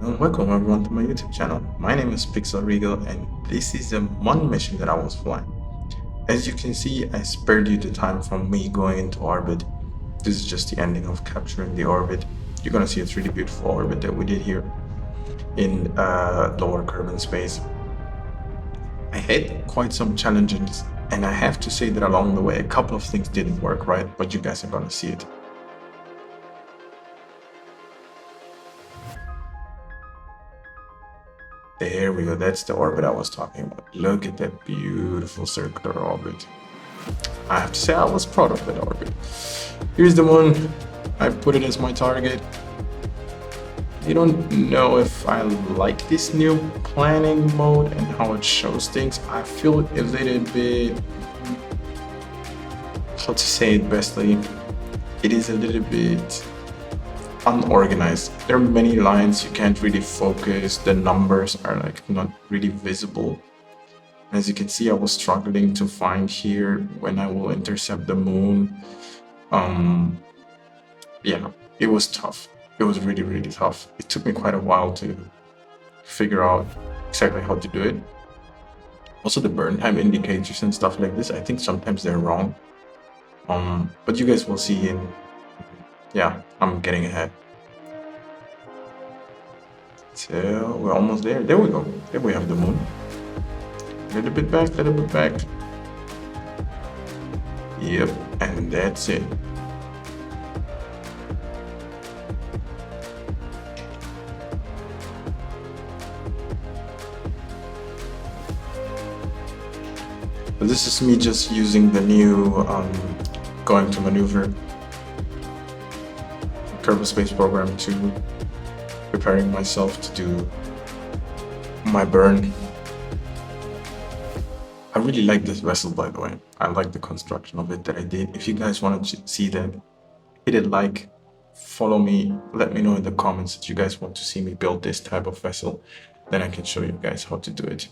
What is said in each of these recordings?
And welcome everyone to my YouTube channel. My name is Pixel Regal and this is a one mission that I was flying. As you can see, I spared you the time from me going into orbit. This is just the ending of capturing the orbit. You're gonna see a really beautiful orbit that we did here in lower Kerbal space. I had quite some challenges and I have to say that along the way a couple of things didn't work right, but you guys are gonna see it. There we go, that's the orbit I was talking about. Look at that beautiful circular orbit. I have to say I was proud of that orbit. Here's the moon. I put it as my target. I don't know if I like this new planning mode and how it shows things. I feel a little bit, how to say it bestly, it is a little bit unorganized. There are many lines, you can't really focus, the numbers are like not really visible. As you can see, I was struggling to find here when I will intercept the moon. Yeah, it was tough. It was really tough. It took me quite a while to figure out exactly how to do it. Also, the burn time indicators and stuff like this, I think sometimes they're wrong. But you guys will see in, yeah, I'm getting ahead. So we're almost there. There we go. There we have the moon. A little bit back, a little bit back. Yep, and that's it. But this is me just using the new going to maneuver Kerbal Space Program to preparing myself to do my burn. I really like this vessel, by the way. I like the construction of it that I did. If you guys want to see that, hit it like, follow me, let me know in the comments that you guys want to see me build this type of vessel. Then I can show you guys how to do it.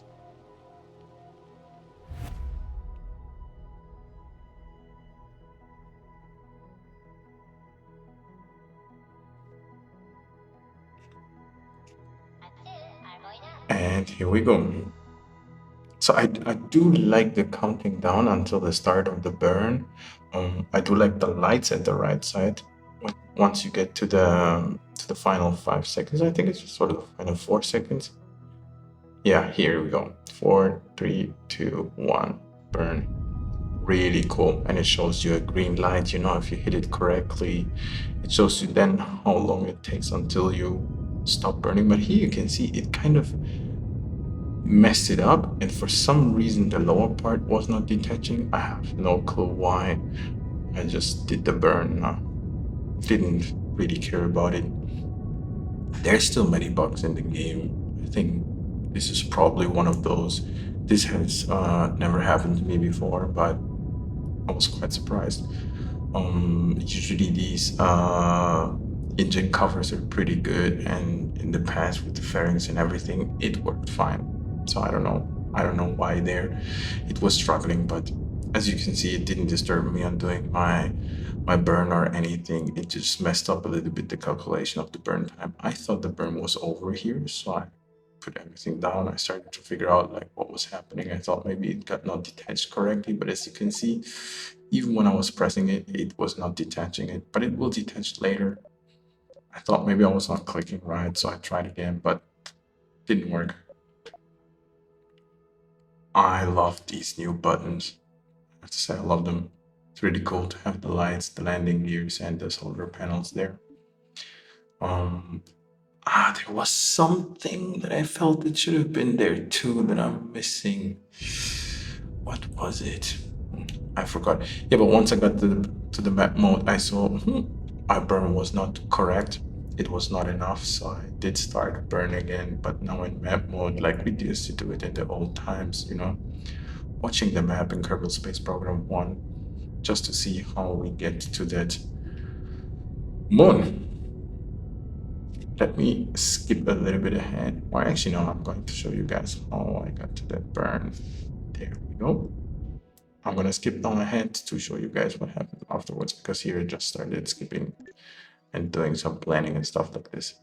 And here we go. So I do like the counting down until the start of the burn. I do like the lights at the right side. Once you get to the final 5 seconds, I think it's just sort of the final 4 seconds. Yeah, here we go. 4, 3, 2, 1, burn. Really cool, and it shows you a green light. You know, if you hit it correctly, it shows you then how long it takes until you stop burning. But here you can see it kind of messed it up, and for some reason the lower part was not detaching. I have no clue why. I just did the burn. Didn't really care about it. There's still many bugs in the game. I think this is probably one of those. This has never happened to me before, but I was quite surprised. Usually these engine covers are pretty good, and in the past with the fairings and everything, it worked fine. So I don't know why there it was struggling, but as you can see, it didn't disturb me on doing my burn or anything. It just messed up a little bit the calculation of the burn time. I thought the burn was over here, so I put everything down. I started to figure out like what was happening. I thought maybe it got not detached correctly, but as you can see, even when I was pressing it, it was not detaching it, but it will detach later. I thought maybe I was not clicking right, so I tried again, but didn't work. I love these new buttons. I have to say I love them. It's really cool to have the lights, the landing gears, and the solar panels there. There was something that I felt it should have been there too that I'm missing. What was it? I forgot. Yeah, but once I got to the map mode, I saw my burn was not correct. It was not enough, so I did start burning again. But now in map mode, like we used to do it in the old times, you know, watching the map in Kerbal Space Program 1, just to see how we get to that moon. Let me skip a little bit ahead. Or actually, no, I'm going to show you guys how I got to that burn. There we go. I'm gonna skip down ahead to show you guys what happened afterwards, because here it just started skipping and doing some planning and stuff like this.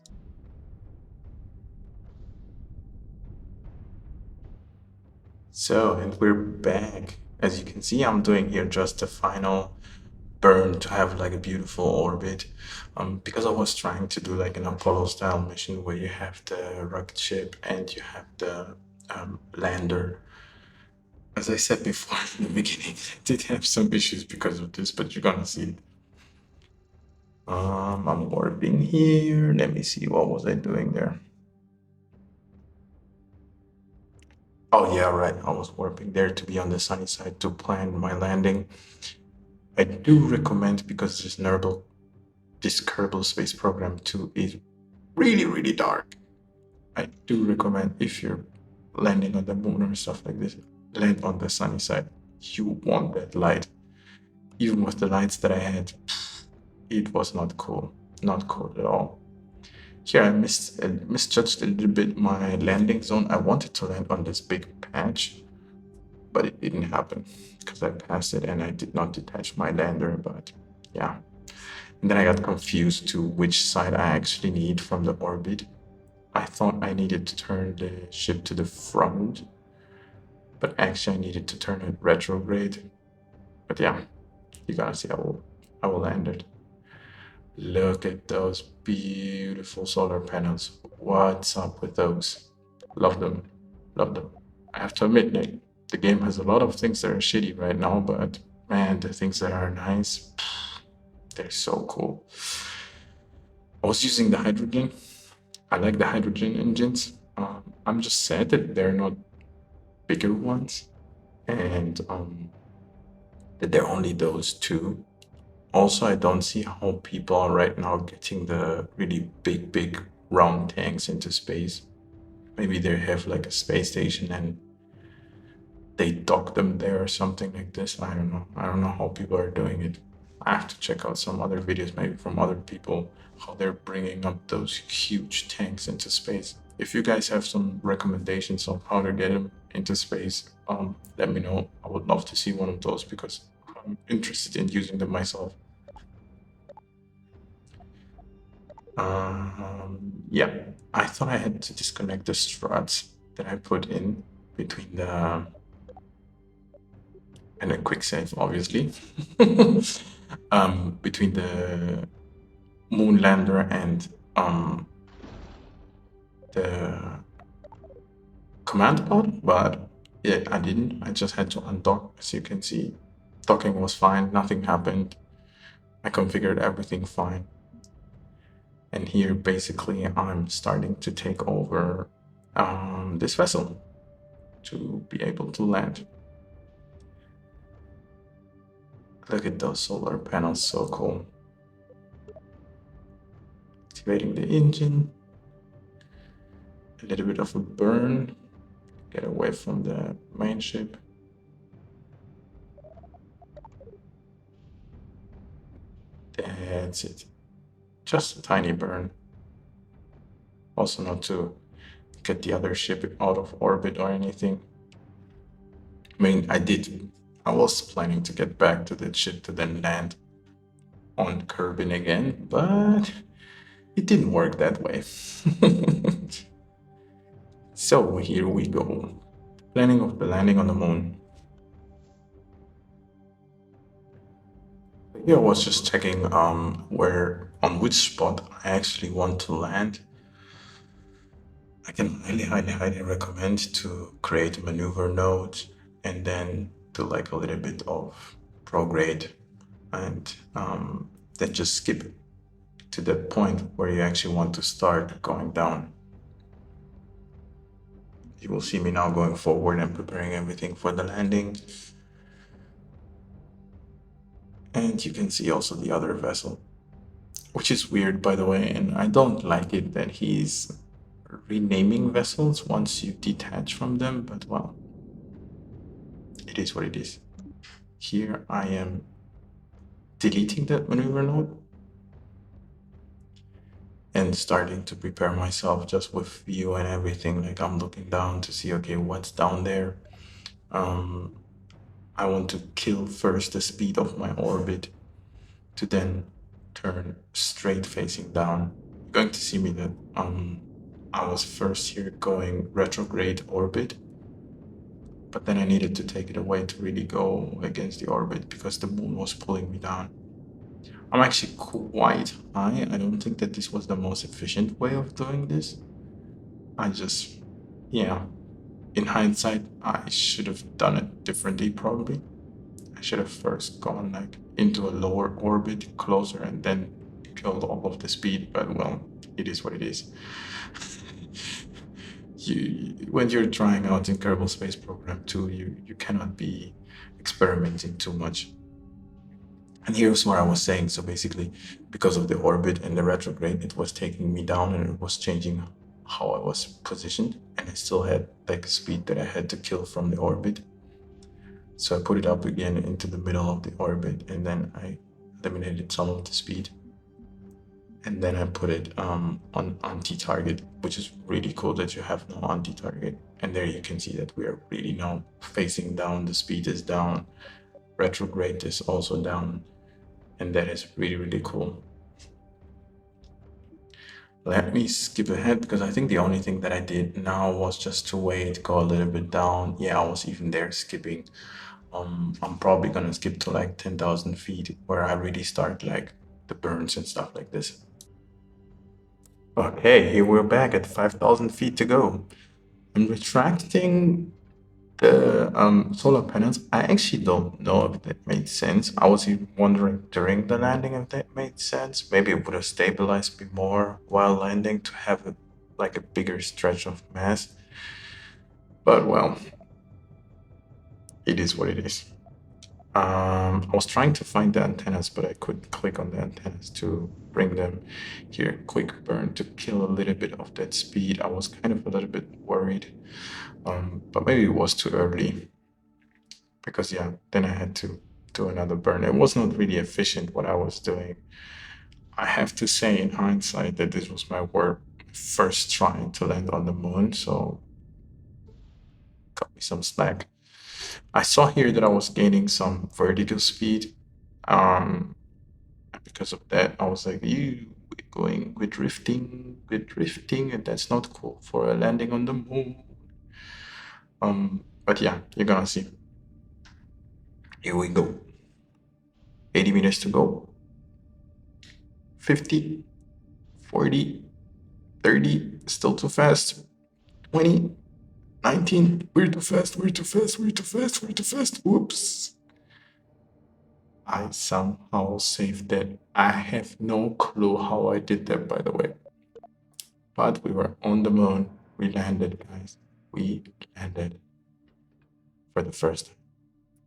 So, and we're back. As you can see, I'm doing here just a final burn to have like a beautiful orbit. Because I was trying to do like an Apollo style mission where you have the rocket ship and you have the lander. As I said before in the beginning, I did have some issues because of this, but you're gonna see it. I'm warping here. Let me see, what was I doing there? Oh yeah, right. I was warping there to be on the sunny side to plan my landing. I do recommend, because this Kerbal Space Program 2 is really, really dark. I do recommend, if you're landing on the moon or stuff like this, land on the sunny side. You want that light. Even with the lights that I had, it was not cool. Not cool at all. Here I misjudged a little bit my landing zone. I wanted to land on this big patch, but it didn't happen because I passed it and I did not detach my lander. But yeah, and then I got confused to which side I actually need from the orbit. I thought I needed to turn the ship to the front, but actually I needed to turn it retrograde. But yeah, you gotta see, I will land it. Look at those beautiful solar panels. What's up with those? Love them. Love them. I have to admit, Nick, the game has a lot of things that are shitty right now, but man, the things that are nice, they're so cool. I was using the hydrogen. I like the hydrogen engines. I'm just sad that they're not bigger ones, and that they're only those two. Also, I don't see how people are right now getting the really big, big round tanks into space. Maybe they have like a space station and they dock them there or something like this. I don't know. I don't know how people are doing it. I have to check out some other videos, maybe from other people, how they're bringing up those huge tanks into space. If you guys have some recommendations on how to get them into space, let me know. I would love to see one of those because I'm interested in using them myself. Yeah, I thought I had to disconnect the struts that I put in between the, and a quick save, obviously, between the moon lander and the command pod, but yeah, I didn't. I just had to undock. As you can see, docking was fine. Nothing happened. I configured everything fine. And here, basically, I'm starting to take over this vessel to be able to land. Look at those solar panels, so cool. Activating the engine. A little bit of a burn. Get away from the main ship. That's it. Just a tiny burn. Also not to get the other ship out of orbit or anything. I mean, I was planning to get back to the ship to then land on Kerbin again, but it didn't work that way. So here we go. Planning of the landing on the moon. Here I was just checking on which spot I actually want to land. I can highly, highly, highly recommend to create a maneuver node and then do like a little bit of prograde and then just skip to the point where you actually want to start going down. You will see me now going forward and preparing everything for the landing. And you can see also the other vessel, which is weird, by the way, and I don't like it that he's renaming vessels once you detach from them, but well, it is what it is. Here I am deleting that maneuver node and starting to prepare myself just with view and everything. Like I'm looking down to see, okay, what's down there. I want to kill first the speed of my orbit to then turn straight facing down. You're going to see me that I was first here going retrograde orbit, But then I needed to take it away to really go against the orbit because the moon was pulling me down. I'm actually quite high. I don't think that this was the most efficient way of doing this. I just, yeah, in hindsight, I should have done it differently probably. I should have first gone like into a lower orbit, closer, and then killed all of the speed. But well, it is what it is. When you're trying out in Kerbal Space Program 2, you cannot be experimenting too much. And here's what I was saying. So basically, because of the orbit and the retrograde, it was taking me down and it was changing how I was positioned. And I still had like a speed that I had to kill from the orbit. So I put it up again into the middle of the orbit and then I eliminated some of the speed. And then I put it on anti-target, which is really cool that you have no anti-target. And there you can see that we are really now facing down. The speed is down. Retrograde is also down. And that is really, really cool. Let me skip ahead because I think the only thing that I did now was just to wait, go a little bit down. Yeah, I was even there skipping. I'm probably gonna skip to like 10,000 feet where I really start like the burns and stuff like this. Okay, here we're back at 5,000 feet to go. I'm retracting the solar panels. I actually don't know if that made sense. I was even wondering during the landing if that made sense. Maybe it would have stabilized me more while landing to have like a bigger stretch of mass. But well, it is what it is. I was trying to find the antennas, but I couldn't click on the antennas to bring them here. Quick burn to kill a little bit of that speed. I was kind of a little bit worried, but maybe it was too early because yeah, then I had to do another burn. It was not really efficient what I was doing. I have to say in hindsight that this was my first try to land on the moon, so cut me some slack. I saw here that I was gaining some vertical speed. Um, because of that, I was like, we're drifting, and that's not cool for a landing on the moon. But yeah, you're gonna see. Here we go. 80 meters to go. 50, 40, 30, still too fast. 20, 19, we're too fast, we're too fast, we're too fast, we're too fast. Whoops. I somehow saved that. I have no clue how I did that, by the way. But we were on the moon. We landed, guys. We landed for the first time.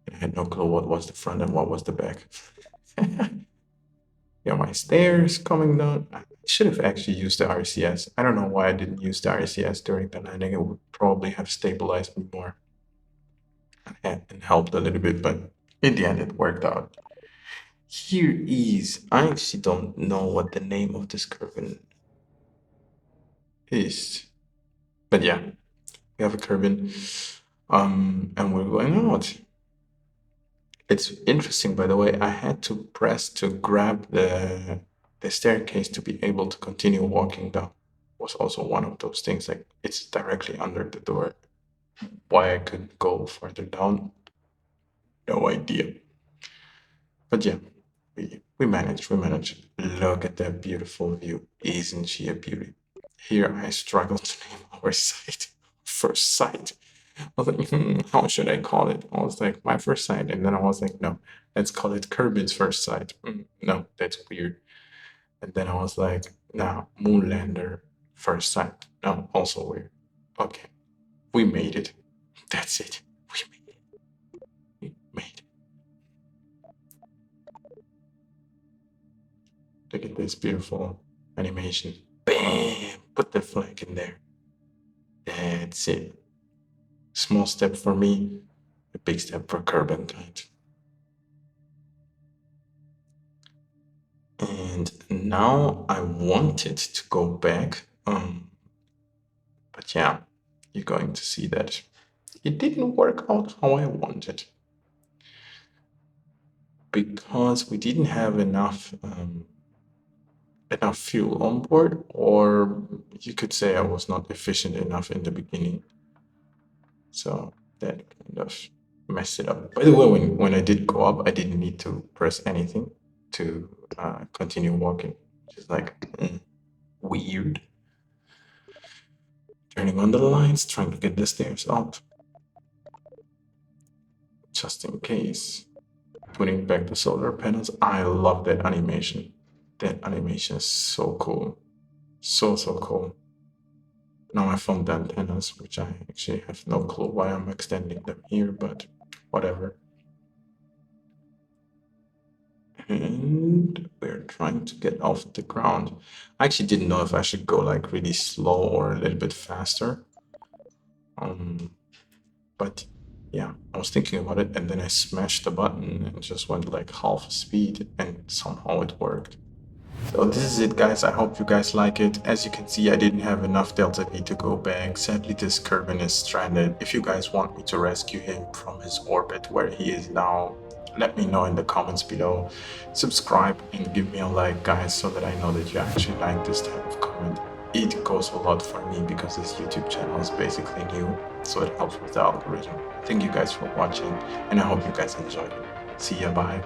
And I had no clue what was the front and what was the back. Yeah, my stairs coming down. I should have actually used the RCS. I don't know why I didn't use the RCS during the landing. It would probably have stabilized me more and helped a little bit, but in the end, it worked out. Here is, I actually don't know what the name of this curve is, but yeah, we have a Kerbin, and we're going out. It's interesting, by the way. I had to press to grab the staircase to be able to continue walking down. Was also one of those things. Like it's directly under the door. Why I couldn't go further down, no idea. But yeah, we managed. We managed. Look at that beautiful view. Isn't she a beauty? Here I struggled to name our site. First sight. I was like, how should I call it? I was like, my first sight. And then I was like, no, let's call it Kerbin's first sight. No, that's weird. And then I was like, nah, Moonlander first sight. No, also weird. Okay, we made it. That's it. We made it. We made it. Look at this beautiful animation. Bam! Put the flag in there. That's it. Small step for me, a big step for Kerbenkind. And now I wanted to go back, but yeah, you're going to see that it didn't work out how I wanted because we didn't have enough fuel on board, or you could say I was not efficient enough in the beginning. So that kind of messed it up. By the way, when I did go up, I didn't need to press anything to continue walking, which is like weird. Turning on the lights, trying to get the stairs up, just in case. Putting back the solar panels. I love that animation. That animation is so cool. So, so cool. Now I found the antennas, which I actually have no clue why I'm extending them here, but whatever. And we're trying to get off the ground. I actually didn't know if I should go like really slow or a little bit faster. But yeah, I was thinking about it and then I smashed the button and just went like half speed and somehow it worked. So this is it, guys. I hope you guys like it. As you can see, I didn't have enough Delta V to go back. Sadly, this Kerbin is stranded. If you guys want me to rescue him from his orbit where he is now, let me know in the comments below. Subscribe and give me a like, guys, so that I know that you actually like this type of comment. It goes a lot for me because this YouTube channel is basically new, so it helps with the algorithm. Thank you guys for watching, and I hope you guys enjoyed it. See ya, bye.